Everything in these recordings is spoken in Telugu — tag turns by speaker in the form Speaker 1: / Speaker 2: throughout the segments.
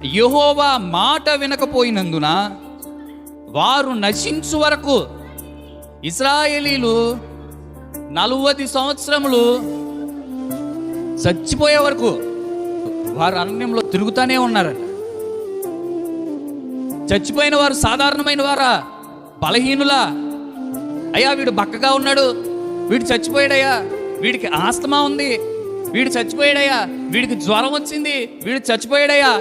Speaker 1: యెహోవా మాట వినకపోయినందున వారు నశించు వరకు ఇశ్రాయేలీలు 40 సంవత్సరములు చచ్చిపోయే వరకు వారు అరణ్యంలో తిరుగుతూనే ఉన్నారంట. చచ్చిపోయిన వారు సాధారణమైన వారా, బలహీనులా? అయ్యా వీడు బక్కగా ఉన్నాడు, వీడు చచ్చిపోయాడయ్యా, వీడికి ఆస్తమా ఉంది, వీడు చచ్చిపోయాడయ్యా, వీడికి జ్వరం వచ్చింది, వీడు చచ్చిపోయాడయ్యా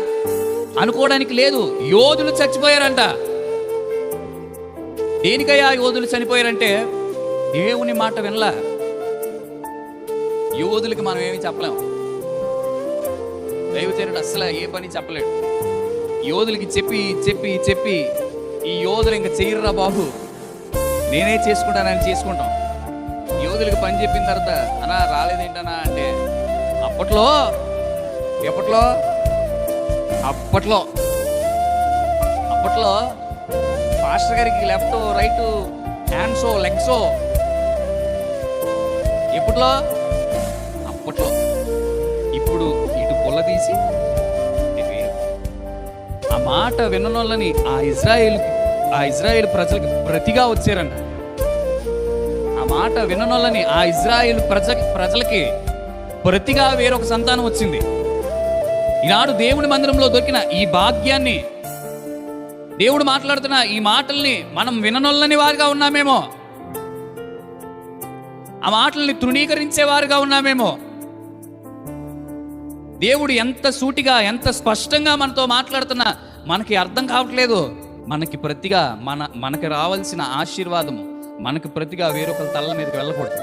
Speaker 1: అనుకోవడానికి లేదు. యోధులు చచ్చిపోయారంట. దేనికయ్యా యోధులు చనిపోయారంటే దేవుని మాట వినలా. యోధులకి మనం ఏమి చెప్పలేము. దైవజనుడు అసలు ఏ పని చెప్పలేడు. యోధులకి చెప్పి చెప్పి చెప్పి ఈ యోధులు ఇంకా చెయ్యరా బాబు, నేనే చేసుకుంటానని చేసుకుంటాం. యోధులకి పని చెప్పిన తర్వాత అన్నా రాలేదేంటనా అంటే అప్పట్లో పాస్టర్ గారికి లెఫ్ట్ రైట్ హ్యాండ్సో లెగ్సో. అప్పట్లో ఇప్పుడు ఇటు పొల్ల తీసి ఆ మాట విన్నోళ్ళని ఆ ఇజ్రాయేల్ ప్రజలకు ప్రతిగా వచ్చారంట. ఆ మాట విన్నోళ్ళని ఆ ఇజ్రాయేల్ ప్రజలకి ప్రతిగా వేరొక సంతానం వచ్చింది. ఈనాడు దేవుని మందిరంలో దొరికిన ఈ భాగ్యాన్ని, దేవుడు మాట్లాడుతున్న ఈ మాటల్ని మనం విననొల్లని వారుగా ఉన్నామేమో, ఆ మాటల్ని తృణీకరించే వారుగా ఉన్నామేమో. దేవుడు ఎంత సూటిగా ఎంత స్పష్టంగా మనతో మాట్లాడుతున్నా మనకి అర్థం కావట్లేదు. మనకి ప్రతిగా మనకి రావాల్సిన ఆశీర్వాదము మనకి ప్రతిగా వేరొకరి తల్ల మీదకి వెళ్ళకూడదు.